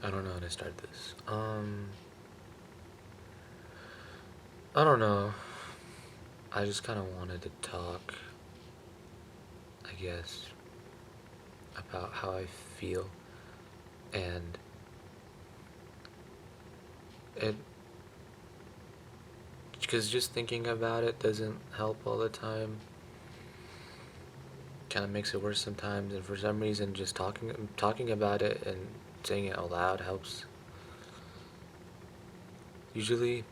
I don't know how to start this. I don't know. I just kind of wanted to talk, I guess, about how I feel, and it, because just thinking about it doesn't help all the time. Kind of makes it worse sometimes, and for some reason, just talking about it and saying it out loud helps. Usually,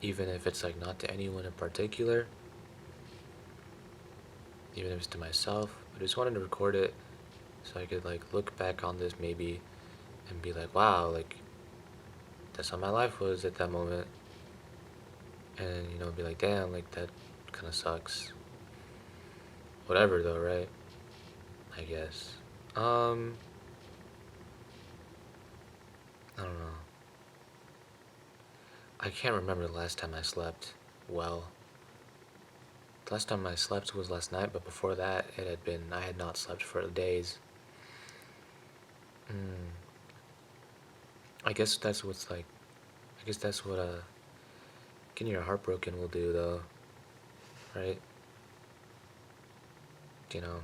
even if it's like not to anyone in particular, even if it's to myself. I just wanted to record it so I could like look back on this maybe and be like, wow, like that's how my life was at that moment, and be like, damn, like that kind of sucks. Whatever though, right? I guess. Um, I don't know. I can't remember the last time I slept well. The last time I slept was last night, but before that, I had not slept for days. Hmm. I guess that's what's like. I guess that's what getting your heart broken will do, though, right? You know,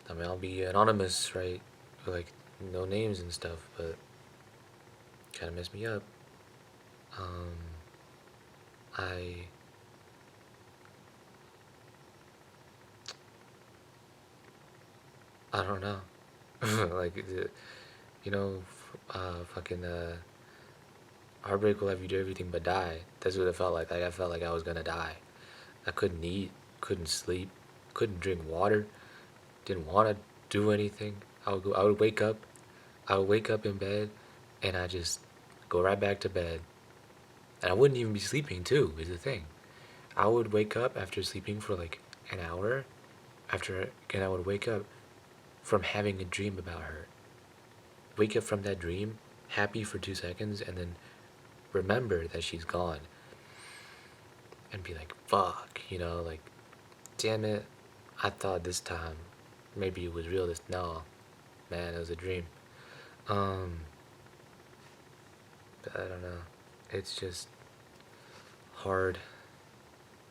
I mean, I'll be anonymous, right? Like, no names and stuff, but kind of messed me up. Um, I, I don't know. like, you know, fucking, heartbreak will have you do everything but die. That's what it felt like. Like, I felt like I was gonna die. I couldn't eat, couldn't sleep, couldn't drink water, didn't want to do anything. I would wake up, I would wake up in bed, and I just go right back to bed. And I wouldn't even be sleeping too, is the thing. I would wake up after sleeping for like an hour and I would wake up from having a dream about her. Wake up from that dream, happy for 2 seconds, and then remember that she's gone. And be like, fuck, like, damn it, I thought this time maybe it was real. No, man, it was a dream. Um, but I don't know. It's just hard.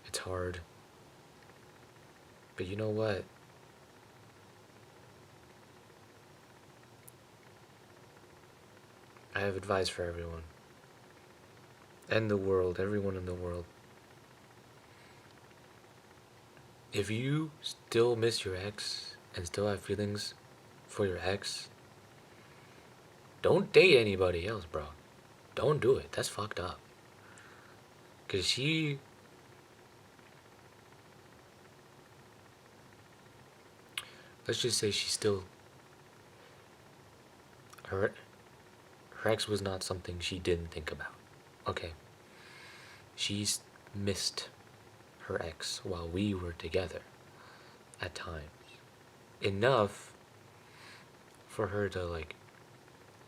It's hard. But you know what? I have advice for everyone. And the world, everyone in the world. If you still miss your ex and still have feelings for your ex, don't date anybody else, bro. Don't do it. That's fucked up. Cause let's just say she still, her, her ex was not something she didn't think about. Okay. She's missed her ex while we were together at times. Enough for her to like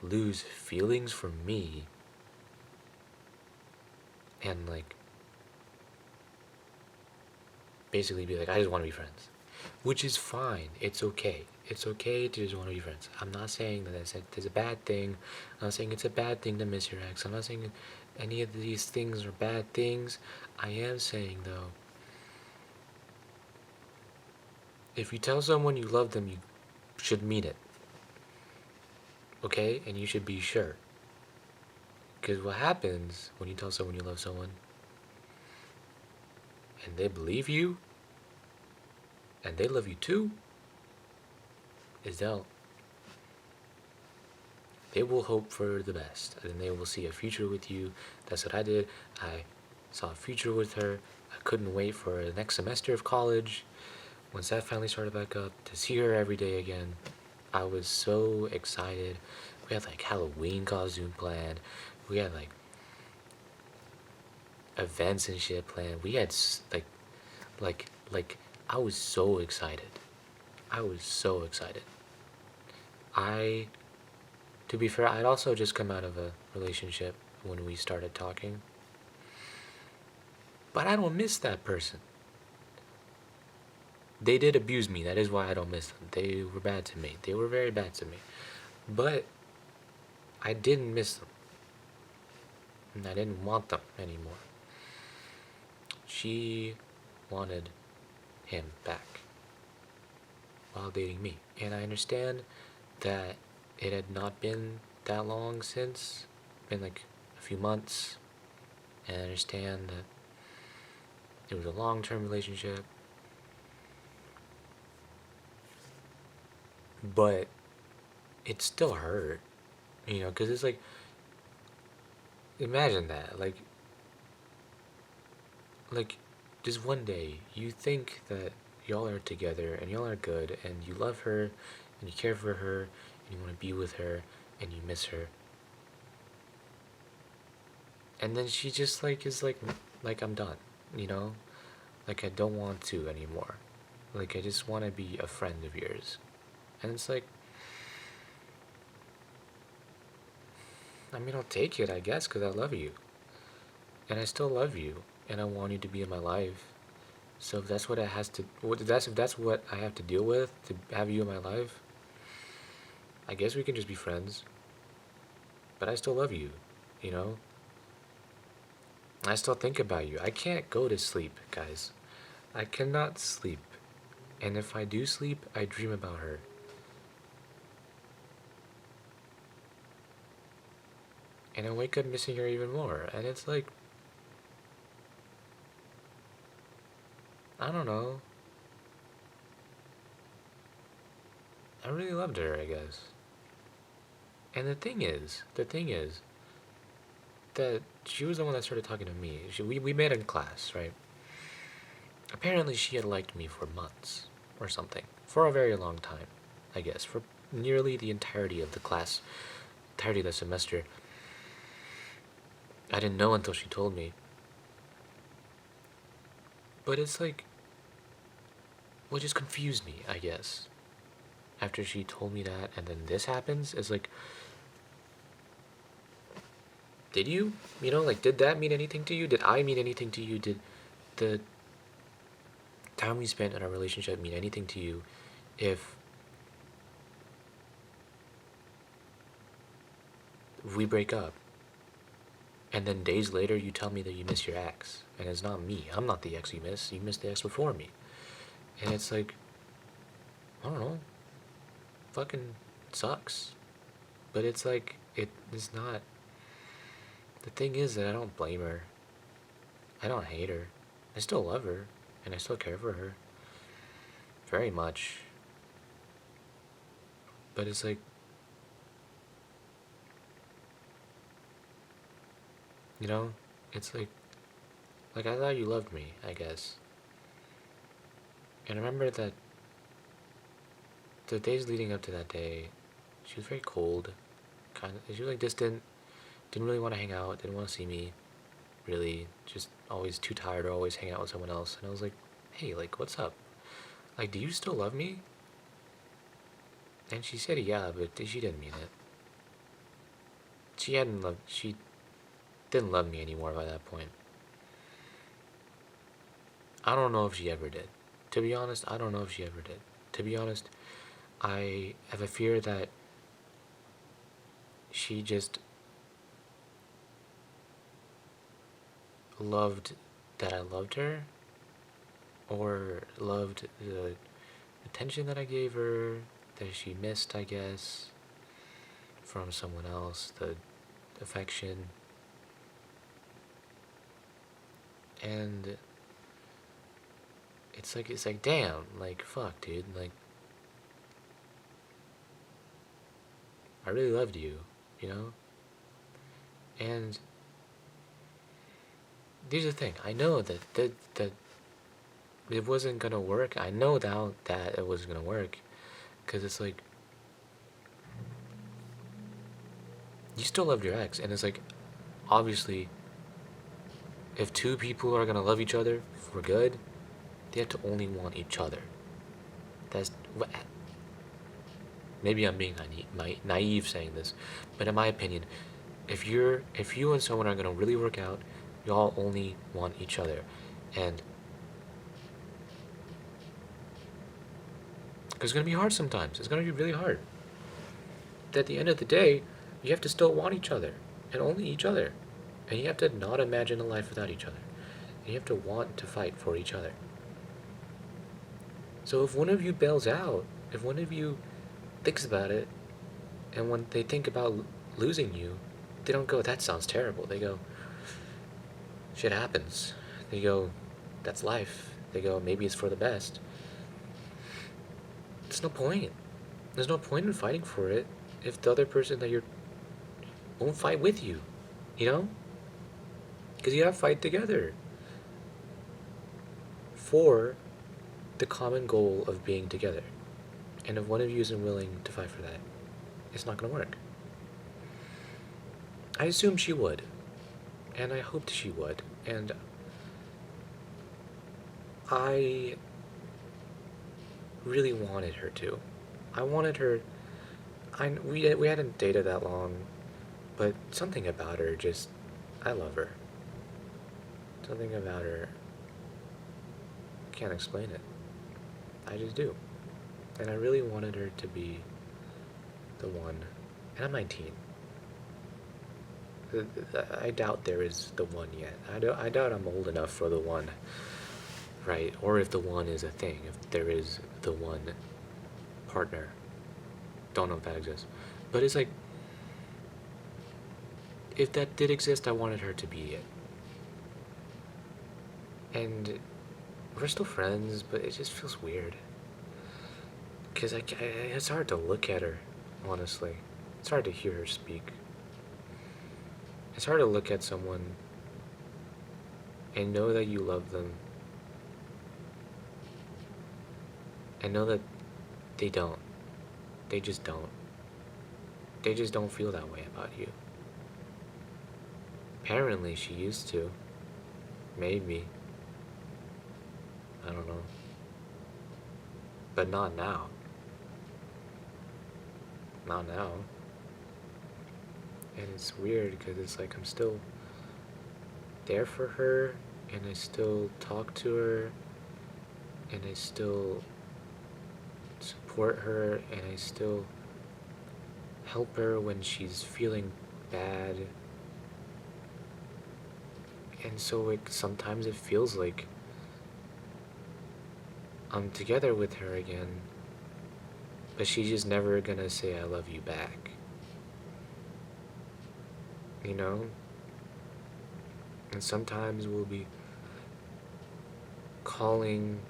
lose feelings for me and like basically be like, I just want to be friends. Which is fine. It's okay. It's okay to just want to be friends. I'm not saying that it's a bad thing. I'm not saying it's a bad thing to miss your ex. I'm not saying any of these things are bad things. I am saying, though, if you tell someone you love them, you should mean it. Okay? And you should be sure. Because what happens when you tell someone you love someone and they believe you and they love you too is they will hope for the best and they will see a future with you. That's what I did. I saw a future with her. I couldn't wait for the next semester of college. Once that finally started back up, to see her every day again, I was so excited. We had like Halloween costume planned. We had like events and shit planned. We had like I was so excited. I was so excited. I To be fair, I'd also just come out of a relationship when we started talking. But I don't miss that person. they did abuse me. That is why I don't miss them. They were bad to me. They were very bad to me. But I didn't miss them. And I didn't want them anymore. She wanted him back while dating me. And I understand that it had not been that long since, been like a few months. And I understand that it was a long-term relationship. But it still hurt, you know, because it's like, imagine that, like, just one day you think that y'all are together and y'all are good and you love her and you care for her and you want to be with her and you miss her, and then she just like is like I'm done, you know, like I don't want to anymore, like I just want to be a friend of yours, and it's like, I mean, I'll take it, I guess, because I love you. And I still love you. And I want you to be in my life. So if that's what it has to, if that's what I have to deal with to have you in my life, I guess we can just be friends. But I still love you, you know? I still think about you. I can't go to sleep, guys. I cannot sleep. And if I do sleep, I dream about her. And I wake up missing her even more. And it's like, I don't know. I really loved her, I guess. And the thing is, that she was the one that started talking to me. We met in class, right? Apparently, she had liked me for months or something. For a very long time, I guess. For nearly the entirety of the class, entirety of the semester. I didn't know until she told me. But it's like, what just confused me, I guess. After she told me that, and then this happens, it's like, did you? You know, like, did that mean anything to you? Did I mean anything to you? Did the time we spent in our relationship mean anything to you if we break up and then days later you tell me that you miss your ex and it's not me? I'm not the ex you missed the ex before me. And it's like, I don't know, fucking sucks. But it's like, it's not, the thing is that I don't blame her. I don't hate her. I still love her and I still care for her very much. But it's like, you know, it's like I thought you loved me, I guess. And I remember that the days leading up to that day, she was very cold, kind of. She was like distant, didn't really want to hang out, didn't want to see me, really. Just always too tired to always hang out with someone else. And I was like, hey, like, what's up? Like, do you still love me? And she said yeah, but she didn't mean it. She didn't love me anymore by that point. I don't know if she ever did. To be honest, I don't know if she ever did. To be honest, I have a fear that she just loved that I loved her, or loved the attention that I gave her, that she missed, I guess, from someone else, the affection. And it's like damn, like fuck, dude, like I really loved you, you know? And here's the thing, I know that it wasn't gonna work. I know now that it wasn't gonna work, because it's like, you still loved your ex, and it's like, obviously, if two people are gonna love each other for good, they have to only want each other. That's what. Maybe I'm being naive saying this, but in my opinion, if you and someone are gonna really work out, y'all only want each other, and Because it's going to be hard sometimes. It's going to be really hard. But at the end of the day, you have to still want each other. And only each other. And you have to not imagine a life without each other. And you have to want to fight for each other. So if one of you bails out, if one of you thinks about it, and when they think about losing you, they don't go, that sounds terrible. They go, shit happens. They go, that's life. They go, maybe it's for the best. There's no point. There's no point in fighting for it if the other person that you're won't fight with you, you know? Because you gotta fight together for the common goal of being together. And if one of you isn't willing to fight for that, it's not gonna work. I assumed she would, and I hoped she would, and I really wanted her to. I wanted her. We hadn't dated that long, but something about her just, I love her. Something about her, can't explain it. I just do, and I really wanted her to be the one. And I'm 19. I doubt there is the one yet. I doubt I'm old enough for the one, right? Or if the one is a thing, if there is the one partner. Don't know if that exists. But it's like, if that did exist, I wanted her to be it. And we're still friends, but it just feels weird. Because it's hard to look at her, honestly. It's hard to hear her speak. It's hard to look at someone and know that you love them and know that they don't. They just don't. They just don't feel that way about you. Apparently she used to. Maybe. I don't know. But not now. Not now. And it's weird because it's like I'm still there for her, and I still talk to her, and I still support her, and I still help her when she's feeling bad. And so like sometimes it feels like I'm together with her again, but she's just never gonna say I love you back. You know? And sometimes we'll be calling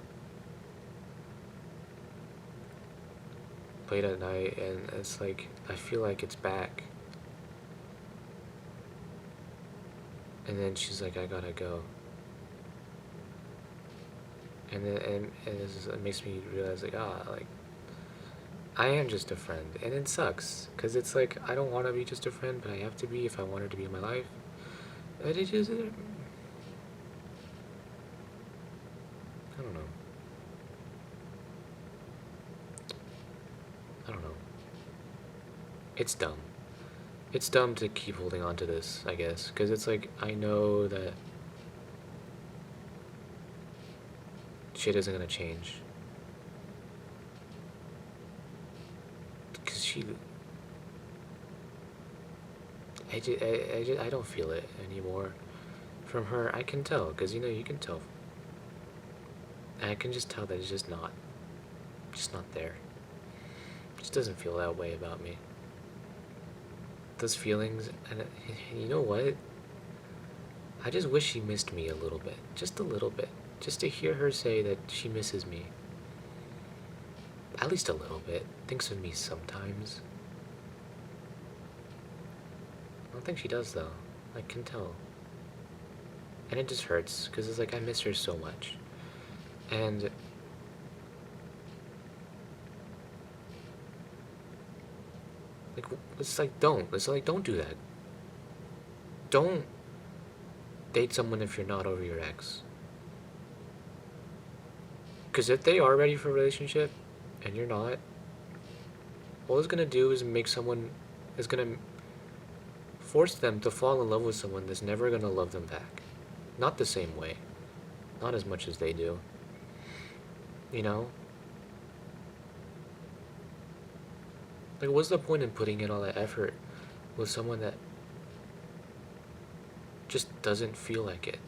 late at night, and it's like I feel like it's back. And then she's like, I gotta go. And then it makes me realize like, like I am just a friend, and it sucks because it's like I don't want to be just a friend, but I have to be if I want her to be in my life. And it just, I don't know. I don't know. It's dumb. It's dumb to keep holding on to this, I guess, because it's like I know that shit isn't gonna change. Because I don't feel it anymore from her. I can tell, because you know, you can tell. I can just tell that it's just not there. It just doesn't feel that way about me. Those feelings, and you know what? I just wish she missed me a little bit. Just a little bit. Just to hear her say that she misses me. At least a little bit. Thinks of me sometimes. I don't think she does, though. I can tell. And it just hurts, because it's like I miss her so much. And like, don't do that. Don't date someone if you're not over your ex. Because if they are ready for a relationship and you're not, all it's gonna do is gonna force them to fall in love with someone that's never gonna love them back. Not the same way. Not as much as they do. You know? Like, what's the point in putting in all that effort with someone that just doesn't feel like it?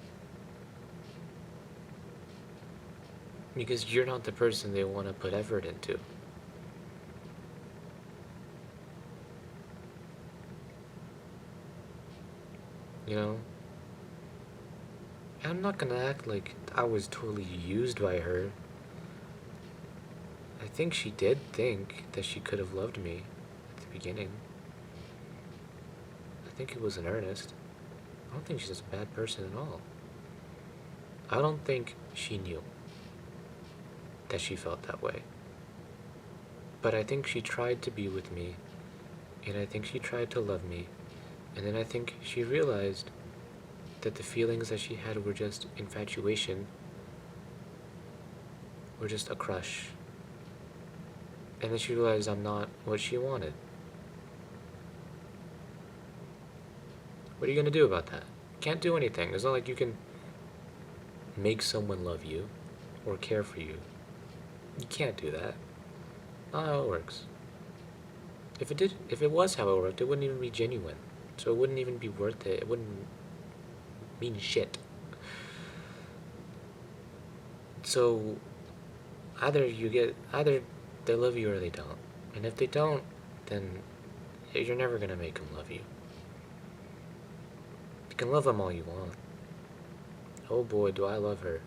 Because you're not the person they want to put effort into. You know? And I'm not gonna act like I was totally used by her. I think she did think that she could have loved me at the beginning. I think it was in earnest. I don't think she's a bad person at all. I don't think she knew that she felt that way. But I think she tried to be with me, and I think she tried to love me, and then I think she realized that the feelings that she had were just infatuation, were just a crush. And then she realized I'm not what she wanted. What are you gonna do about that? Can't do anything. It's not like you can make someone love you or care for you. You can't do that. Not how it works. If it was how it worked, it wouldn't even be genuine. So it wouldn't even be worth it. It wouldn't mean shit. So either they love you or they don't. And if they don't, then you're never gonna make them love you. You can love them all you want. Oh boy, do I love her.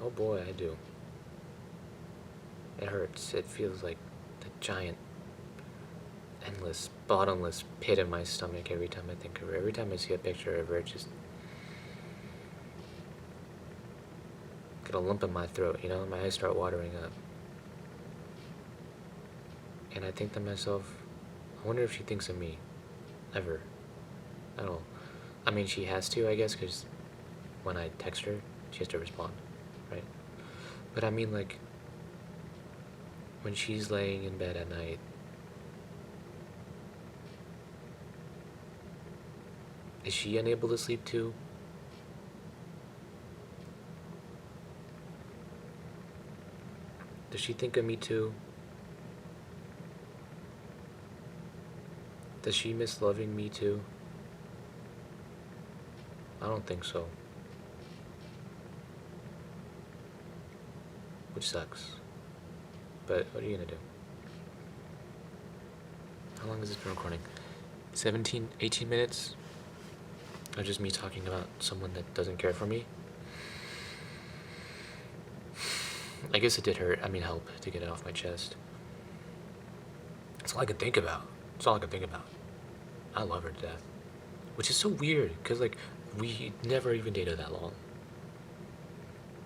Oh boy, I do. It hurts. It feels like the giant, endless, bottomless pit in my stomach every time I think of her. Every time I see a picture of her, it just get a lump in my throat, you know? My eyes start watering up. And I think to myself, I wonder if she thinks of me. Ever. At all. I mean, she has to, I guess, because when I text her, she has to respond, right? But I mean, like, when she's laying in bed at night, is she unable to sleep too? Does she think of me too? Does she miss loving me too? I don't think so. Which sucks. But what are you gonna do? How long has this been recording? 17, 18 minutes? Or just me talking about someone that doesn't care for me? I guess it did hurt. I mean, help to get it off my chest. That's all I can think about. That's all I can think about. I love her to death. Which is so weird, because, like, we never even dated that long.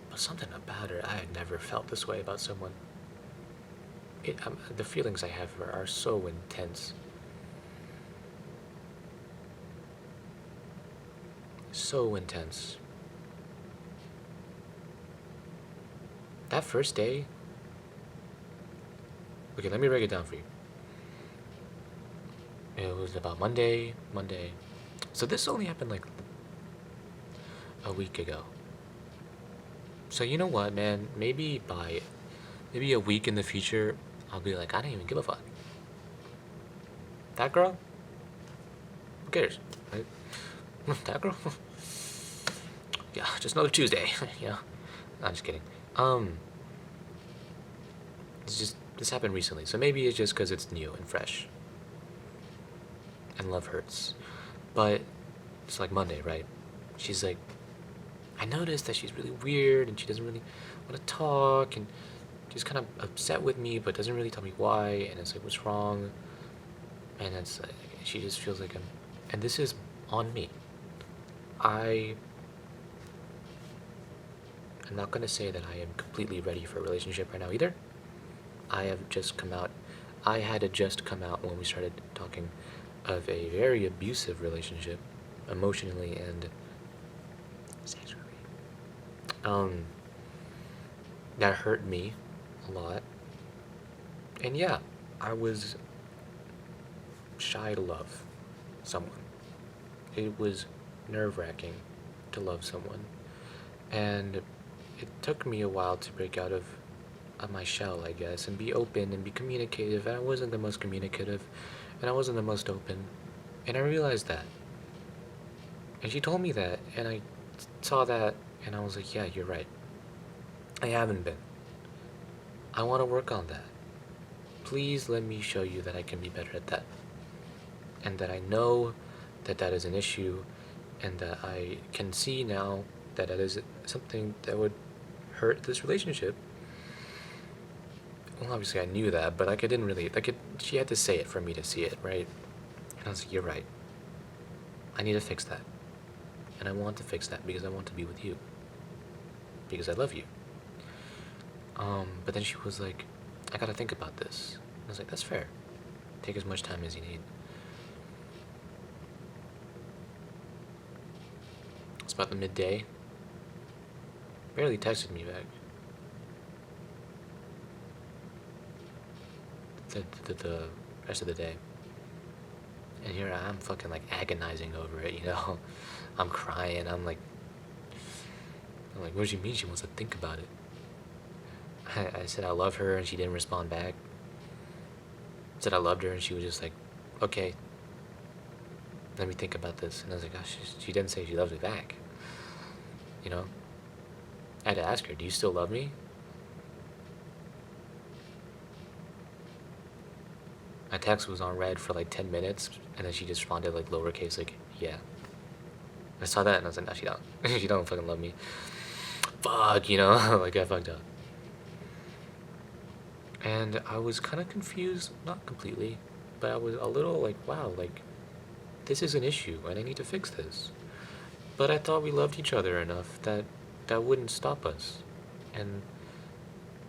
But something about her, I had never felt this way about someone. The feelings I have for her are so intense. So intense. That first day... Okay, let me break it down for you. It was about Monday. So this only happened like a week ago. So you know what, man? Maybe a week in the future, I'll be like, I don't even give a fuck. That girl? Who cares? Right? That girl? Yeah, just another Tuesday. Yeah. No, I'm just kidding. This happened recently, so maybe it's just because it's new and fresh. And love hurts. But it's like Monday, right? She's like, I noticed that she's really weird and she doesn't really want to talk and she's kind of upset with me but doesn't really tell me why. And it's like, what's wrong? And it's like, she just feels like and this is on me. I'm not going to say that I am completely ready for a relationship right now either. I had just come out when we started talking of a very abusive relationship, emotionally and sexually. That hurt me a lot. And yeah, I was shy to love someone. It was nerve-wracking to love someone. And it took me a while to break out of of my shell, I guess, and be open and be communicative. And I wasn't the most communicative, and I wasn't the most open, and I realized that. And she told me that, and I saw that, and I was like, yeah, you're right. I haven't been. I want to work on that. Please let me show you that I can be better at that, and that I know that that is an issue, and that I can see now that that is something that would hurt this relationship. Well, obviously I knew that, but like I didn't really like it. She had to say it for me to see it, right? And I was like, you're right. I need to fix that, and I want to fix that because I want to be with you, because I love you. But then she was like, I gotta think about this. And I was like, that's fair. Take as much time as you need. It's about the midday. Barely texted me back. The rest of the day. And here I am fucking like agonizing over it, you know? I'm crying. I'm like, what do you mean she wants to think about it? I said I love her and she didn't respond back. I said I loved her and she was just like, okay, let me think about this. And I was like, gosh, she didn't say she loves me back. You know? I had to ask her, do you still love me? My text was on read for like 10 minutes, and then she just responded like lowercase, like, yeah. I saw that and I was like, no, she don't. She don't fucking love me. Fuck, you know? Like, I fucked up. And I was kind of confused, not completely, but I was a little like, wow, like, this is an issue and I need to fix this. But I thought we loved each other enough that that wouldn't stop us. And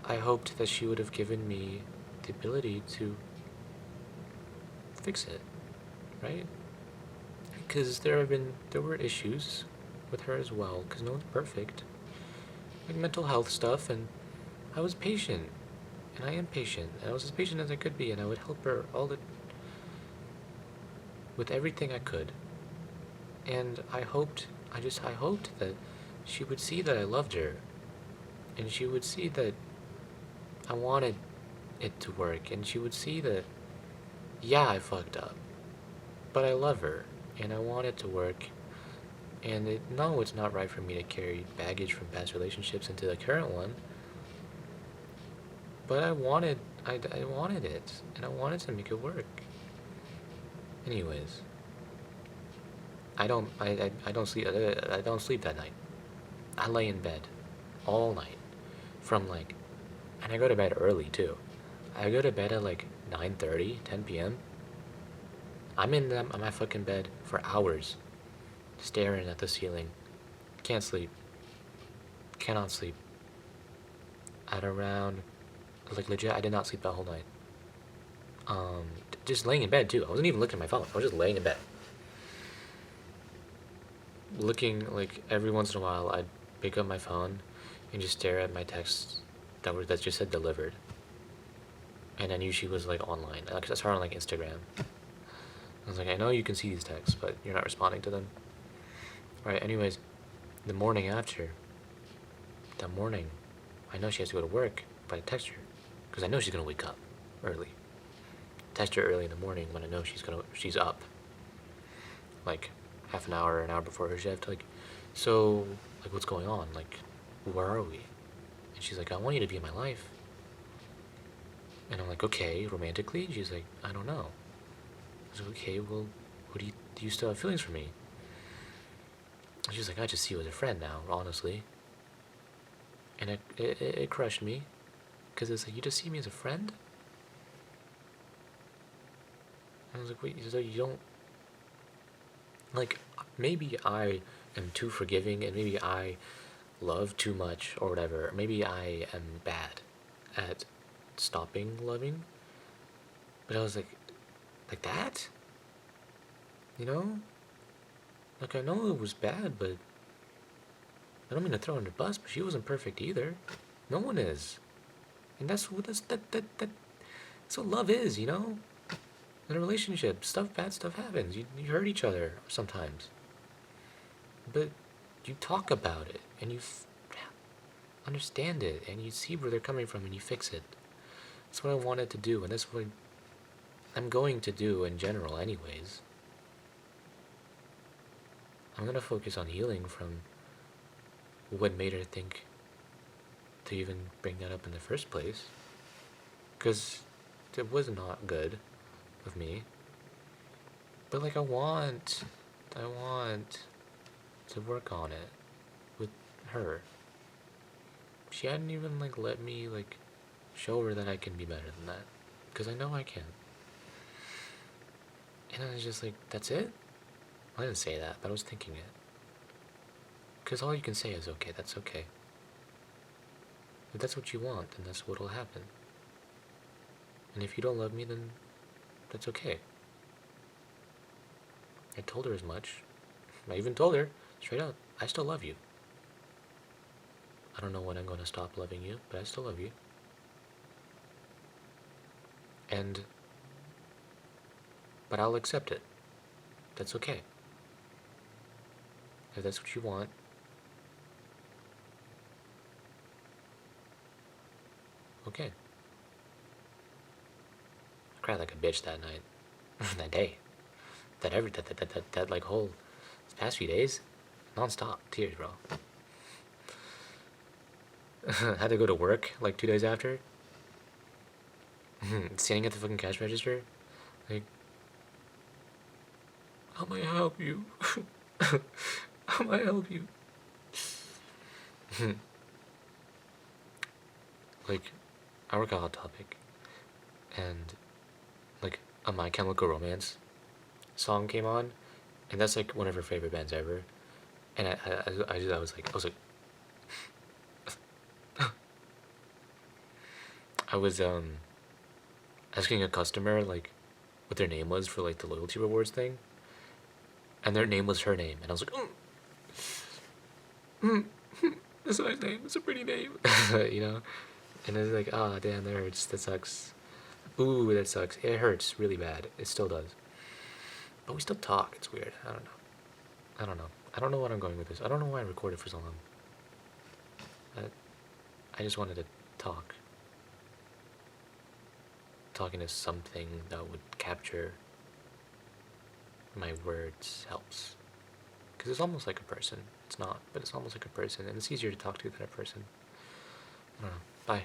I hoped that she would have given me the ability to fix it, right? Because there were issues with her as well, because no one's perfect. Like mental health stuff, and I was patient. And I am patient. And I was as patient as I could be, and I would help her with everything I could. And I hoped that she would see that I loved her. And she would see that I wanted it to work. And she would see that, yeah, I fucked up. But I love her. And I want it to work. And no, it's not right for me to carry baggage from past relationships into the current one. But I wanted it. And I wanted to make it work. Anyways. I don't sleep that night. I lay in bed all night from like, and I go to bed early too. I go to bed at like 9:30, 10 p.m. I'm in my fucking bed for hours, staring at the ceiling. Can't sleep. Cannot sleep. At around, like legit, I did not sleep that whole night. Just laying in bed too. I wasn't even looking at my phone. I was just laying in bed. Looking like every once in a while I'd pick up my phone and just stare at my texts that just said delivered, and I knew she was like online. Like I saw her on like Instagram. I was like, I know you can see these texts, but you're not responding to them. Alright, anyways, the morning after, that morning, I know she has to go to work, but I text her because I know she's gonna wake up early. Text her early in the morning when I know she's up, like half an hour before her shift. Like, so, like, what's going on? Like, where are we? And she's like, I want you to be in my life. And I'm like, okay, romantically? And she's like, I don't know. I was like, okay, well, do you still have feelings for me? And she's like, I just see you as a friend now, honestly. And it crushed me, because it's like, you just see me as a friend? And I was like, wait, so you don't, like, maybe I am too forgiving, and maybe I love too much, or whatever. Maybe I am bad at stopping loving. But I was like that? You know? Like, I know it was bad, but I don't mean to throw her under the bus, but she wasn't perfect either. No one is. And that's what that's what love is, you know? In a relationship, bad stuff happens. You hurt each other sometimes. But you talk about it, and understand it, and you see where they're coming from, and you fix it. That's what I wanted to do, and that's what I'm going to do in general anyways. I'm gonna focus on healing from what made her think to even bring that up in the first place. Because it was not good of me. But like I want to work on it with her. She hadn't even like let me like show her that I can be better than that. Because I know I can. And I was just like, that's it? I didn't say that, but I was thinking it. Because all you can say is okay, that's okay. If that's what you want, then that's what'll happen. And if you don't love me, then that's okay. I told her as much. I even told her, straight up, I still love you. I don't know when I'm going to stop loving you, but I still love you. But I'll accept it. That's okay. If that's what you want. Okay. I cried like a bitch that night. That day. That like whole past few days. Non-stop. Tears, bro. Had to go to work like 2 days after. Standing at the fucking cash register. Like, how may I help you? How may I help you? Like, I work at Hot Topic, and like a My Chemical Romance song came on, and that's like one of her favorite bands ever. And I was like, I was asking a customer like what their name was for like the loyalty rewards thing, and their name was her name, and I was like, that's a nice name. It's a pretty name, you know. And then like, ah, oh, damn, that hurts. That sucks. Ooh, that sucks. It hurts really bad. It still does. But we still talk. It's weird. I don't know. I don't know. I don't know what I'm going with this. I don't know why I recorded for so long. I just wanted to talk. Talking to something that would capture my words helps. Because it's almost like a person. It's not, but it's almost like a person. And it's easier to talk to than a person. I don't know. Bye.